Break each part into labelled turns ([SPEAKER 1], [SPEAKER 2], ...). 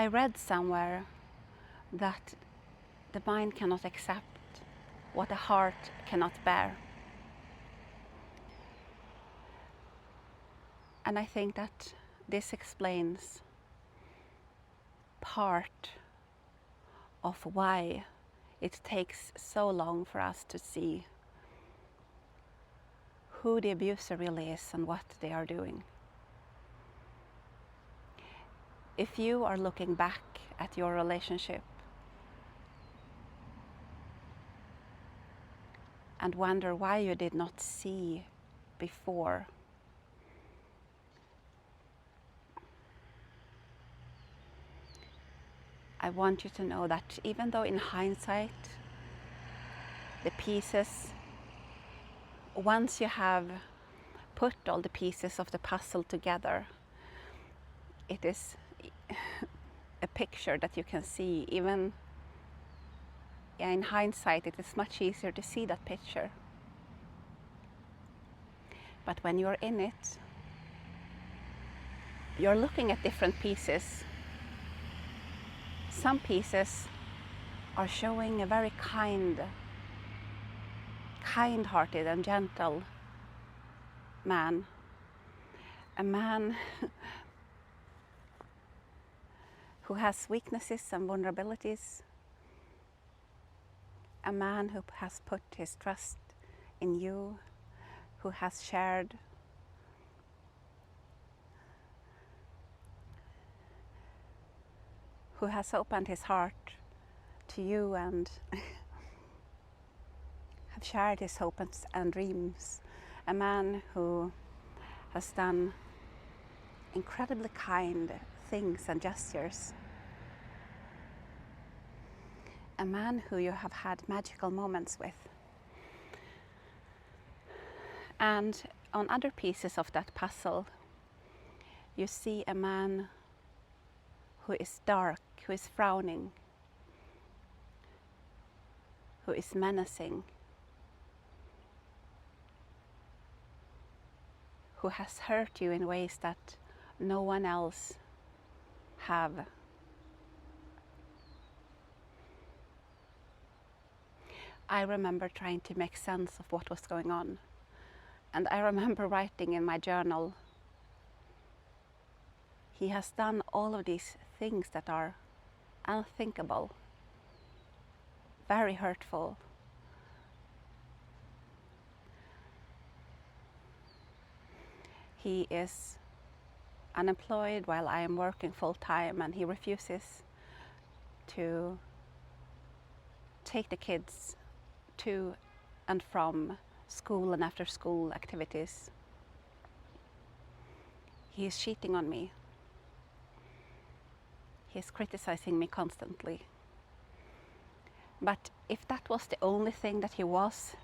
[SPEAKER 1] I read somewhere that the mind cannot accept what a heart cannot bear. And I think that this explains part of why it takes so long for us to see who the abuser really is and what they are doing. If you are looking back at your relationship and wonder why you did not see before, I want you to know that even though in hindsight, the pieces, once you have put all the pieces of the puzzle together, it is a picture that you can see. Even in hindsight, it is much easier to see that picture. But when you're in it, you're looking at different pieces. Some pieces are showing a very kind-hearted and gentle man. A man who has weaknesses and vulnerabilities. A man who has put his trust in you, who has shared who has opened his heart to you and have shared his hopes and dreams. A man who has done incredibly kind things and gestures. A man who you have had magical moments with. And on other pieces of that puzzle, you see a man who is dark, who is frowning, who is menacing, who has hurt you in ways that no one else have. I remember trying to make sense of what was going on. And I remember writing in my journal, he has done all of these things that are unthinkable, very hurtful. He is unemployed while I am working full-time, and he refuses to take the kids to and from school and after school activities. He is cheating on me. He is criticizing me constantly. But if that was the only thing that he was,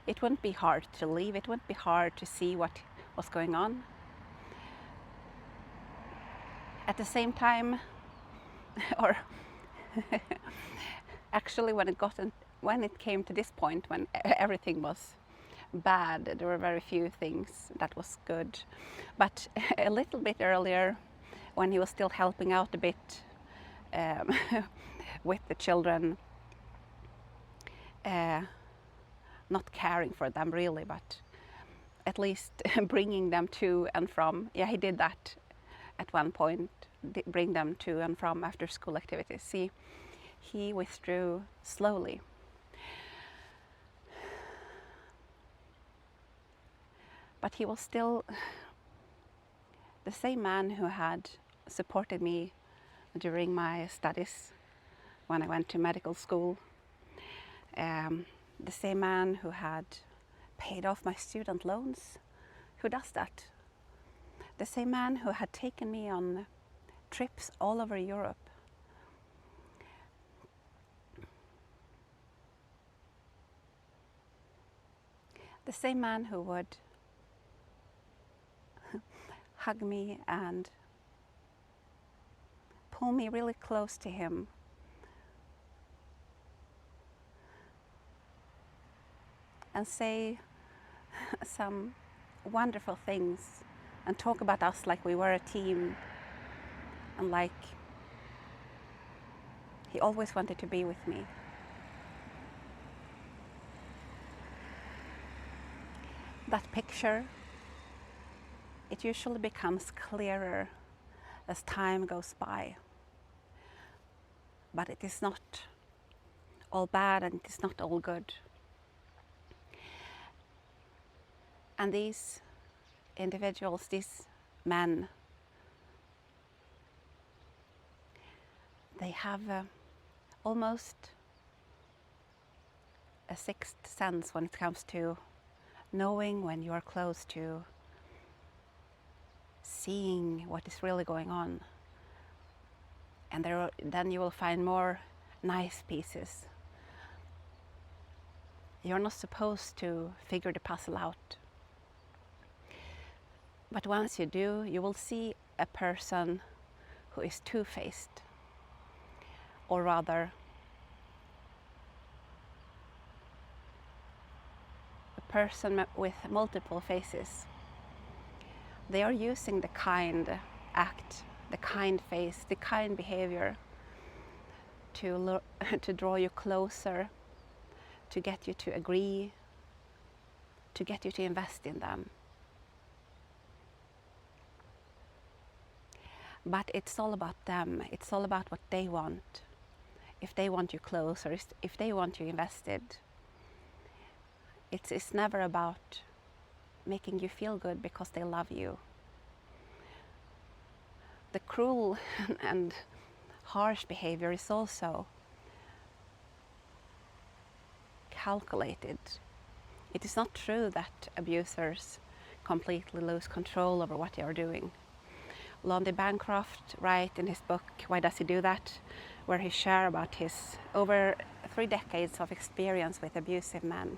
[SPEAKER 1] it wouldn't be hard to leave. It wouldn't be hard to see what was going on. At the same time, or actually when it came to this point, when everything was bad, there were very few things that was good. But a little bit earlier, when he was still helping out a bit with the children, not caring for them really, but at least bringing them to and from. Yeah, he did that at one point, bring them to and from after school activities. See, he withdrew slowly. But he was still the same man who had supported me during my studies when I went to medical school. The same man who had paid off my student loans. Who does that? The same man who had taken me on trips all over Europe. The same man who would hug me and pull me really close to him. And say some wonderful things and talk about us like we were a team and like He always wanted to be with me. That picture, it usually becomes clearer as time goes by. But it is not all bad and it is not all good. And these individuals, these men, they have almost a sixth sense when it comes to knowing when you are close to seeing what is really going on. And then you will find more nice pieces. You're not supposed to figure the puzzle out. But once you do, you will see a person who is two-faced, or rather, a person with multiple faces. They are using the kind act, the kind face, the kind behavior to draw you closer, to get you to agree, to get you to invest in them. But it's all about them. It's all about what they want. If they want you close, or if they want you invested. It's never about making you feel good because they love you. The cruel and harsh behavior is also calculated. It is not true that abusers completely lose control over what they are doing. Lonnie Bancroft writes in his book, Why Does He Do That?, where he shares about his over 3 decades of experience with abusive men,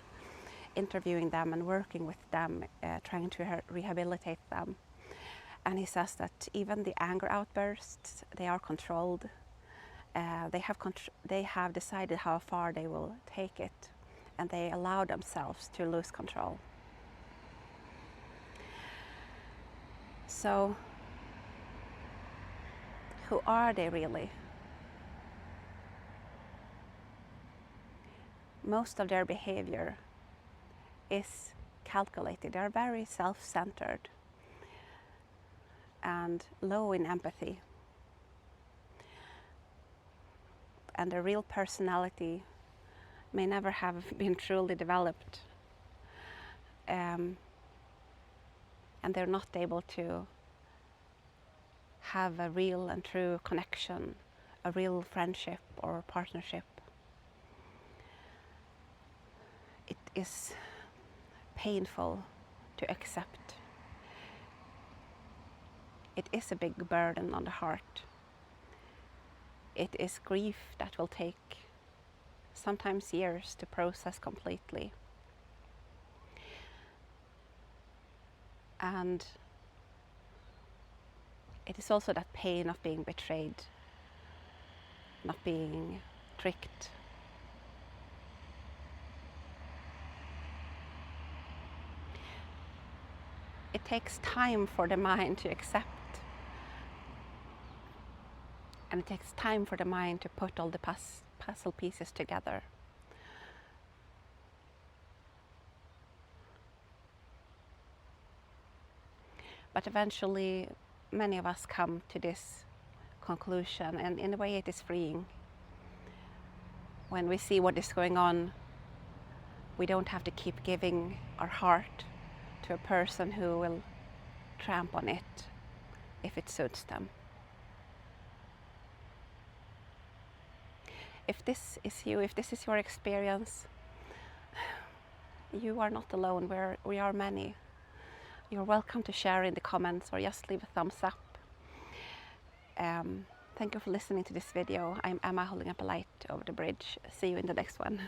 [SPEAKER 1] interviewing them and working with them, trying to rehabilitate them. And he says that even the anger outbursts, they are controlled. They have decided how far they will take it, and they allow themselves to lose control. So, who are they really? Most of their behavior is calculated. They are very self-centered and low in empathy. And their real personality may never have been truly developed. And they're not able to have a real and true connection, a real friendship or partnership. It is painful to accept. It is a big burden on the heart. It is grief that will take sometimes years to process completely. And it is also that pain of being betrayed, not being tricked. It takes time for the mind to accept. And it takes time for the mind to put all the puzzle pieces together. But eventually, many of us come to this conclusion, and in a way it is freeing. When we see what is going on, we don't have to keep giving our heart to a person who will tramp on it if it suits them. If this is you, if this is your experience, you are not alone. We are many. You're welcome to share in the comments or just leave a thumbs up. Thank you for listening to this video. I'm Emma holding up a light over the bridge. See you in the next one.